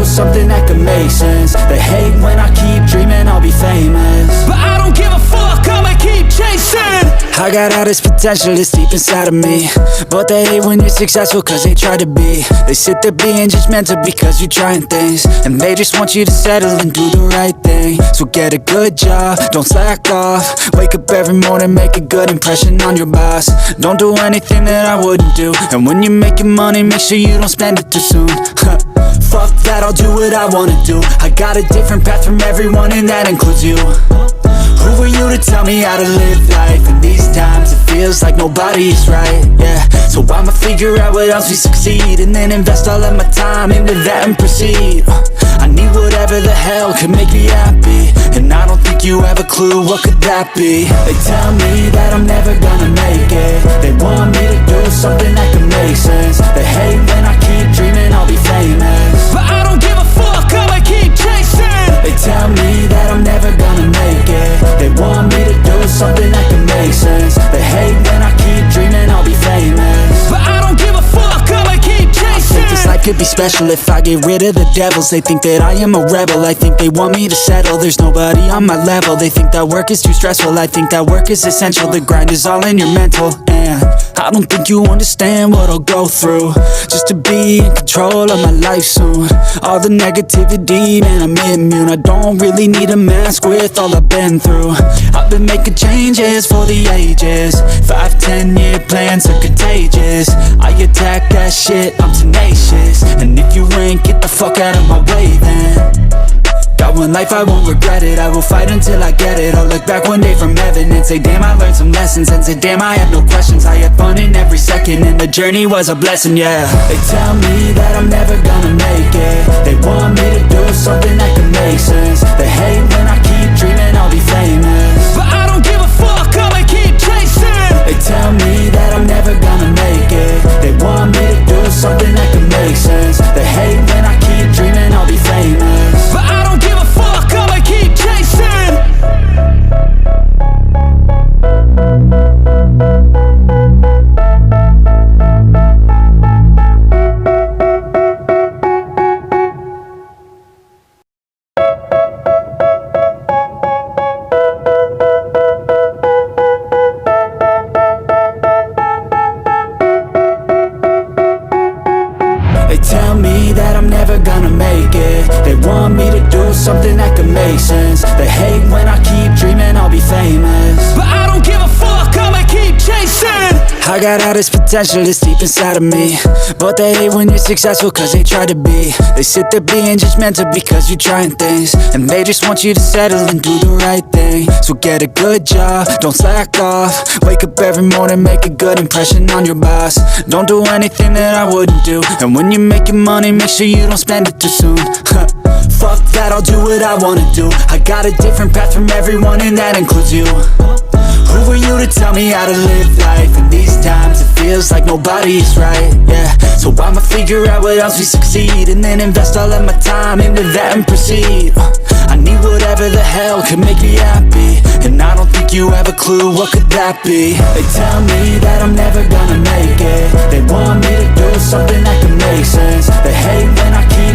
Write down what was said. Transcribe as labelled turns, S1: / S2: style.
S1: something that could make sense. They hate when I keep dreaming I'll be famous, but I don't give a fuck, I'ma keep chasing. I got all this potential that's deep inside of me, but they hate when you're successful cause they try to be. They sit there being judgmental because you're trying things, and they just want you to settle and do the right thing. So get a good job, don't slack off. Wake up every morning, make a good impression on your boss. Don't do anything that I wouldn't do, and when you're making money, make sure you don't spend it too soon. Fuck that, I'll do what I wanna do. I got a different path from everyone, and that includes you. Who are you to tell me how to live life? In these times it feels like nobody is right, yeah. So I'ma figure out what else we succeed, and then invest all of my time into that and proceed. I need whatever the hell could make me happy, and I don't think you have a clue what could that be. They tell me that I'm never gonna make it. They want me to do something that could make sense. They hate when I keep dreaming I'll be famous, but I don't give a fuck, I'ma keep chasing. They tell me that I'm never gonna make it. They want me to do something that can make sense. They hate when I keep dreaming I'll be famous, but I don't give a fuck, I'ma keep chasing. I think this life could be special if I get rid of the devils. They think that I am a rebel, I think they want me to settle. There's nobody on my level. They think that work is too stressful, I think that work is essential. The grind is all in your mental, and I don't think you understand what I'll go through just to be in control of my life soon. All the negativity, man, I'm immune. I don't really need a mask with all I've been through. I've been making changes for the ages. 5-10 year plans are contagious. I attack that shit, I'm tenacious. And if you ain't, get the fuck out of my way then. Got one life, I won't regret it. I will fight until I get it. I'll look back one day from heaven and say damn, I learned some lessons. And say damn, I had no questions. I had fun in every second, and the journey was a blessing, yeah. They tell me that I'm never gonna make it. They want me to do something that can make sense. They hate when I keep dreaming I'll be famous, but I don't give a fuck, I'ma keep chasing. They tell me that I'm never gonna make it. They want me to do something that can make sense. They hate when I keep dreaming I'll be famous, but I don't give a fuck, I'ma keep chasing. They tell me that I'm never gonna make it. They want me to do something that can make sense. They hate when I keep dreaming I'll be famous, but I don't give a fuck, I'ma keep chasing. I got all this potential that's deep inside of me, but they hate when you're successful cause they try to be. They sit there being judgmental because you're trying things, and they just want you to settle and do the right thing. So get a good job, don't slack off. Wake up every morning, make a good impression on your boss. Don't do anything that I wouldn't do, and when you're making money, make sure you don't spend it too soon. Fuck that, I'll do what I wanna do. I got a different path from everyone, and that includes you. Who are you to tell me how to live life? In these times it feels like nobody is right, yeah. So I'ma figure out what else we succeed, and then invest all of my time into that and proceed. I need whatever the hell could make me happy, and I don't think you have a clue what could that be. They tell me that I'm never gonna make it. They want me to do something that can make sense. They hate when I keep